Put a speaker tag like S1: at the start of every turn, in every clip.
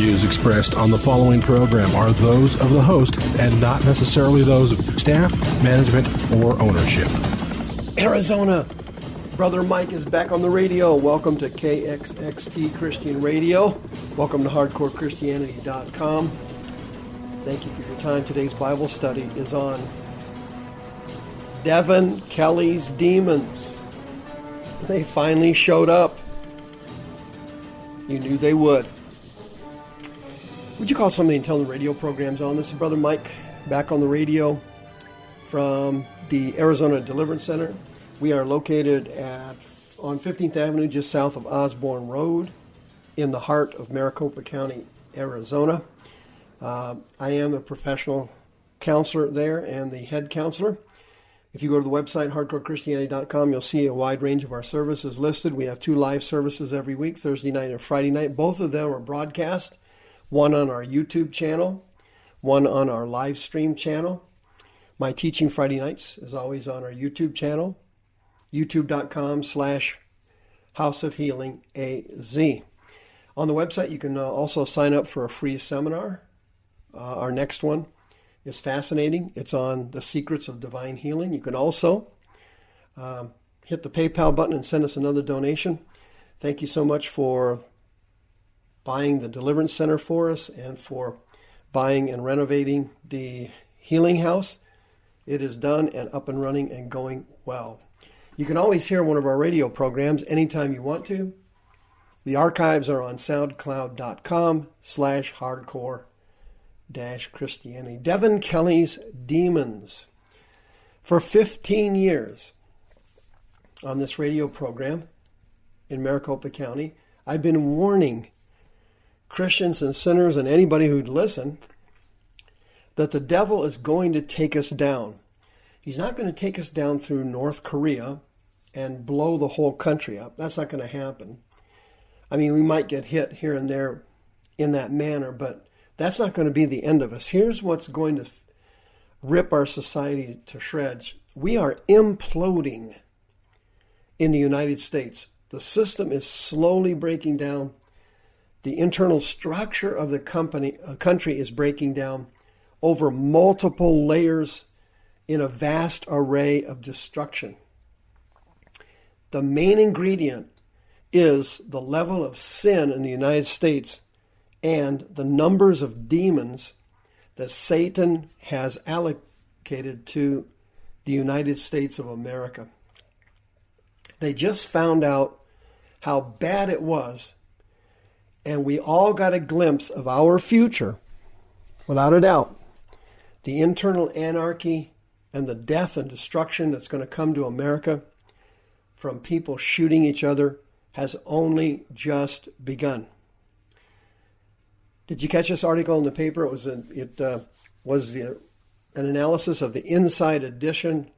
S1: views expressed on the following program are those of the host and not necessarily those of staff, management, or ownership.
S2: Arizona, Brother Mike is back on the radio. Welcome to KXXT Christian Radio. Welcome to HardcoreChristianity.com. Thank you for your time. Today's Bible study is on Deven Kelly's Demons. They finally showed up. You knew they would. Would you call somebody and tell them the radio program's on? This is Brother Mike back on the radio from the Arizona Deliverance Center. We are located on 15th Avenue, just south of Osborne Road, in the heart of Maricopa County, Arizona. I am the professional counselor there and the head counselor. If you go to the website, hardcorechristianity.com, you'll see a wide range of our services listed. We have 2 live services every week, Thursday night and Friday night. Both of them are broadcast, one on our YouTube channel, one on our live stream channel. My teaching Friday nights is always on our YouTube channel, youtube.com/House of Healing AZ. On the website, you can also sign up for a free seminar. Our next one is fascinating. It's on the secrets of divine healing. You can also hit the PayPal button and send us another donation. Thank you so much for buying the Deliverance Center for us and for buying and renovating the Healing House. It is done and up and running and going well. You can always hear one of our radio programs anytime you want to. The archives are on soundcloud.com/hardcore-Christianity. Deven Kelly's Demons. For 15 years on this radio program in Maricopa County, I've been warning Christians and sinners and anybody who'd listen that the devil is going to take us down. He's not going to take us down through North Korea and blow the whole country up. That's not going to happen. I mean, we might get hit here and there in that manner, but that's not going to be the end of us. Here's what's going to rip our society to shreds. We are imploding in the United States. The system is slowly breaking down. The internal structure of the country is breaking down over multiple layers in a vast array of destruction. The main ingredient is the level of sin in the United States and the numbers of demons that Satan has allocated to the United States of America. They just found out how bad it was, and we all got a glimpse of our future, without a doubt. The internal anarchy and the death and destruction that's going to come to America from people shooting each other has only just begun. Did you catch this article in the paper? It was an analysis of the Inside Edition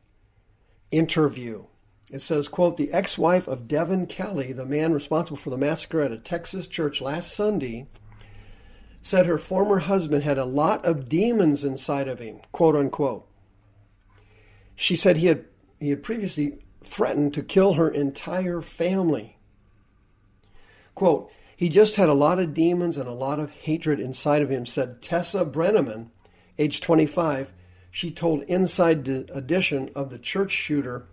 S2: interview. It says, quote, the ex-wife of Deven Kelly, the man responsible for the massacre at a Texas church last Sunday, said her former husband had a lot of demons inside of him, quote unquote. She said he had previously threatened to kill her entire family. Quote, he just had a lot of demons and a lot of hatred inside of him, said Tessa Brenneman, age 25. She told Inside Edition of the church shooter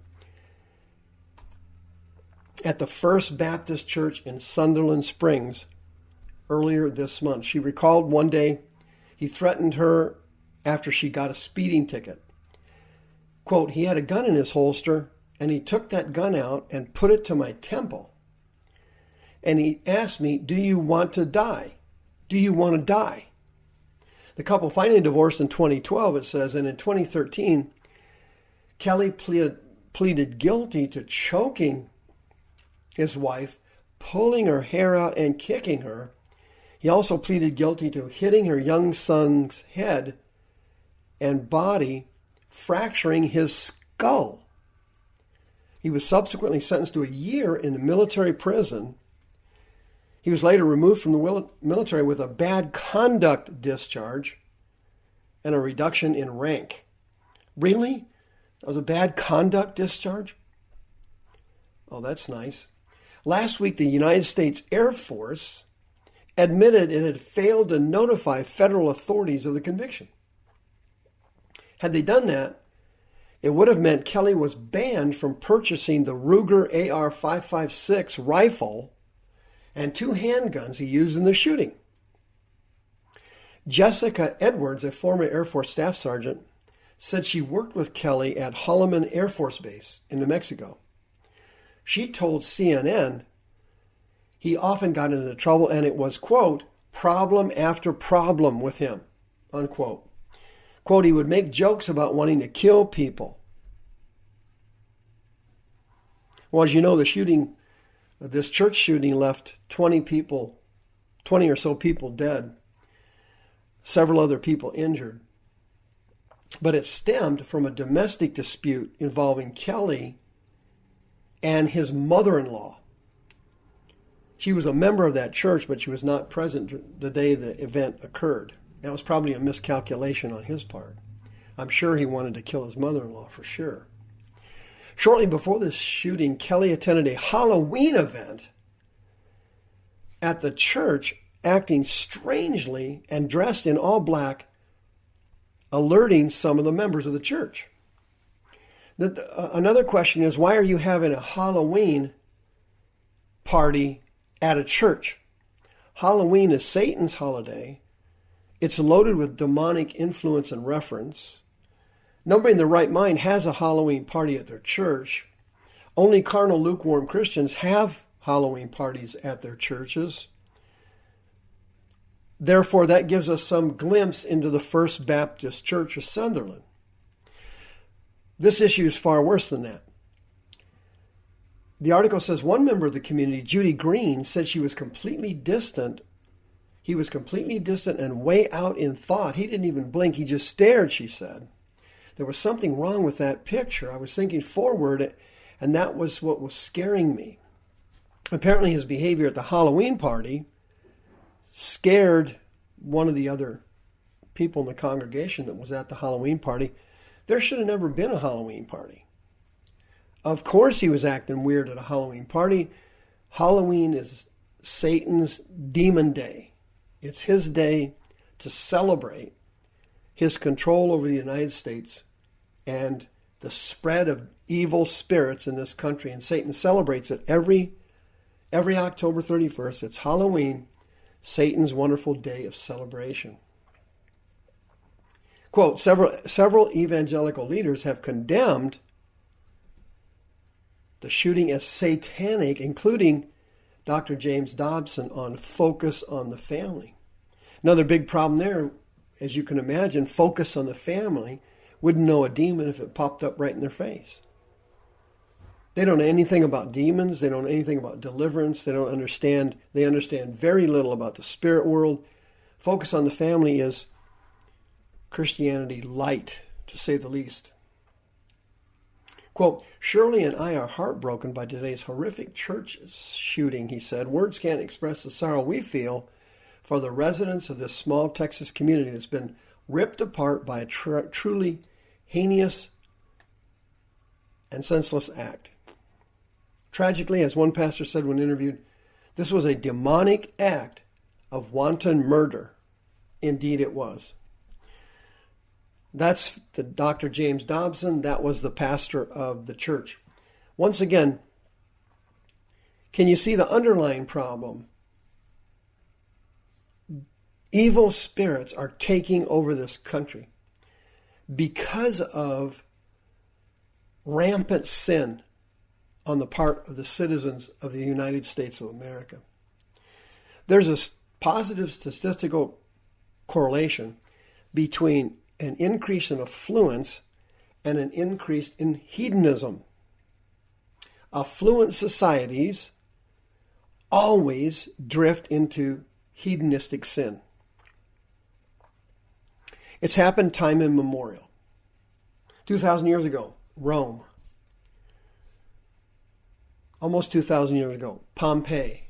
S2: at the First Baptist Church in Sunderland Springs earlier this month. She recalled one day he threatened her after she got a speeding ticket. Quote, he had a gun in his holster, and he took that gun out and put it to my temple. And he asked me, do you want to die? Do you want to die? The couple finally divorced in 2012, it says, and in 2013, Kelly pleaded guilty to choking his wife, pulling her hair out and kicking her. He also pleaded guilty to hitting her young son's head and body, fracturing his skull. He was subsequently sentenced to a year in a military prison. He was later removed from the military with a bad conduct discharge and a reduction in rank. Really? That was a bad conduct discharge? Oh, that's nice. Last week, the United States Air Force admitted it had failed to notify federal authorities of the conviction. Had they done that, it would have meant Kelly was banned from purchasing the Ruger AR-556 rifle and 2 handguns he used in the shooting. Jessica Edwards, a former Air Force staff sergeant, said she worked with Kelly at Holloman Air Force Base in New Mexico. She told CNN he often got into trouble and it was, quote, problem after problem with him, unquote. Quote, he would make jokes about wanting to kill people. Well, as you know, this church shooting left 20 or so people dead, several other people injured. But it stemmed from a domestic dispute involving Kelly and his mother-in-law. She was a member of that church, but she was not present the day the event occurred. That was probably a miscalculation on his part. I'm sure he wanted to kill his mother-in-law for sure. Shortly before this shooting, Kelly attended a Halloween event at the church, acting strangely and dressed in all black, alerting some of the members of the church. Another question is, why are you having a Halloween party at a church? Halloween is Satan's holiday. It's loaded with demonic influence and reference. Nobody in their right mind has a Halloween party at their church. Only carnal, lukewarm Christians have Halloween parties at their churches. Therefore, that gives us some glimpse into the First Baptist Church of Sunderland. This issue is far worse than that. The article says one member of the community, Judy Green, said she was completely distant. He was completely distant and way out in thought. He didn't even blink. He just stared, she said. There was something wrong with that picture. I was thinking forward, and that was what was scaring me. Apparently his behavior at the Halloween party scared one of the other people in the congregation that was at the Halloween party. There should have never been a Halloween party. Of course he was acting weird at a Halloween party. Halloween is Satan's demon day. It's his day to celebrate his control over the United States and the spread of evil spirits in this country. And Satan celebrates it every October 31st. It's Halloween, Satan's wonderful day of celebration. Quote, several evangelical leaders have condemned the shooting as satanic, including Dr. James Dobson on Focus on the Family. Another big problem there, as you can imagine, Focus on the Family wouldn't know a demon if it popped up right in their face. They don't know anything about demons. They don't know anything about deliverance. They understand very little about the spirit world. Focus on the Family is Christianity light, to say the least. Quote, Shirley and I are heartbroken by today's horrific church shooting, he said. Words can't express the sorrow we feel for the residents of this small Texas community that's been ripped apart by a truly heinous and senseless act. Tragically, as one pastor said when interviewed, this was a demonic act of wanton murder. Indeed it was. That's the Dr. James Dobson. That was the pastor of the church. Once again, can you see the underlying problem? Evil spirits are taking over this country because of rampant sin on the part of the citizens of the United States of America. There's a positive statistical correlation between an increase in affluence and an increase in hedonism. Affluent societies always drift into hedonistic sin. It's happened time immemorial. 2,000 years ago, Rome. Almost 2,000 years ago, Pompeii.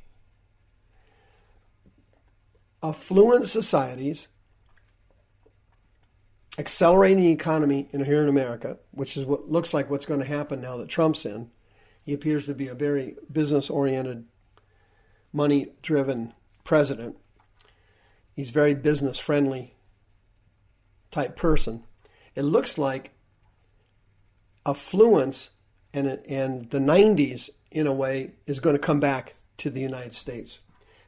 S2: Affluent societies, accelerating the economy here in America, which is what looks like what's going to happen now that Trump's in. He appears to be a very business-oriented, money-driven president. He's very business friendly type person. It looks like affluence and the 90s, in a way, is going to come back to the United States.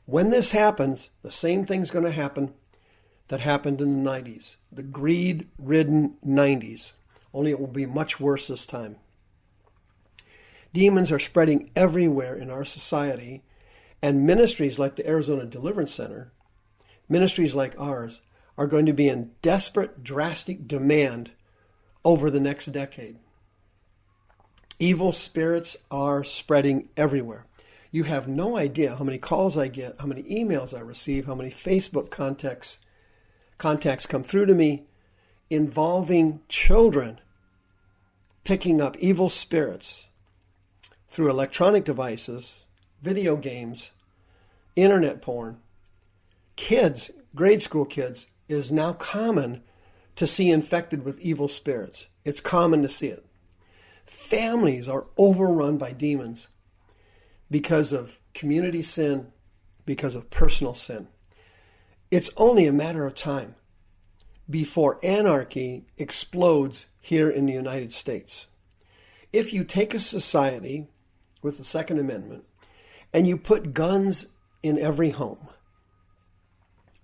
S2: When this happens, the same thing's going to happen that happened in the 90s, the greed-ridden 90s, only it will be much worse this time. Demons are spreading everywhere in our society, and ministries like the Arizona Deliverance Center, ministries like ours, are going to be in desperate, drastic demand over the next decade. Evil spirits are spreading everywhere. You have no idea how many calls I get, how many emails I receive, how many Facebook contacts come through to me involving children picking up evil spirits through electronic devices, video games, internet porn. Kids, grade school kids, it is now common to see infected with evil spirits. It's common to see it. Families are overrun by demons because of community sin, because of personal sin. It's only a matter of time before anarchy explodes here in the United States. If you take a society with the Second Amendment and you put guns in every home,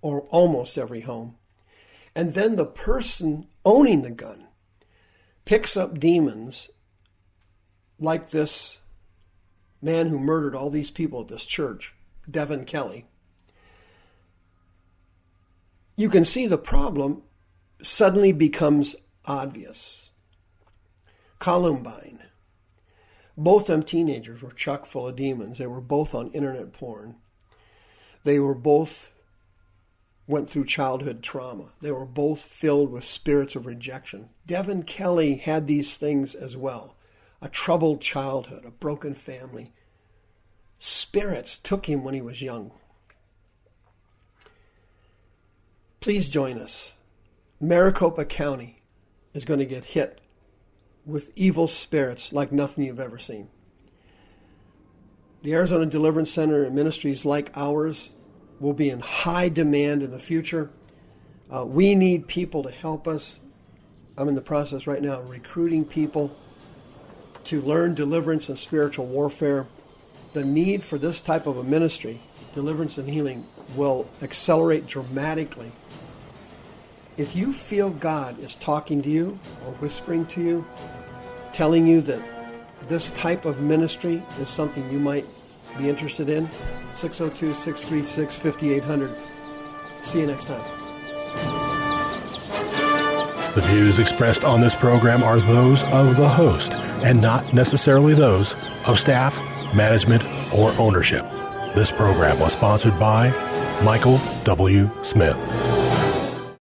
S2: or almost every home, and then the person owning the gun picks up demons like this man who murdered all these people at this church, Deven Kelly, you can see the problem suddenly becomes obvious. Columbine. Both them teenagers were chock full of demons. They were both on internet porn. They were both went through childhood trauma. They were both filled with spirits of rejection. Deven Kelly had these things as well. A troubled childhood, a broken family. Spirits took him when he was young. Please join us. Maricopa County is going to get hit with evil spirits like nothing you've ever seen. The Arizona Deliverance Center and ministries like ours will be in high demand in the future. We need people to help us. I'm in the process right now of recruiting people to learn deliverance and spiritual warfare. The need for this type of a ministry, deliverance and healing, will accelerate dramatically. If you feel God is talking to you or whispering to you, telling you that this type of ministry is something you might be interested in, 602-636-5800. See you next time.
S1: The views expressed on this program are those of the host and not necessarily those of staff, management, or ownership. This program was sponsored by Michael W. Smith.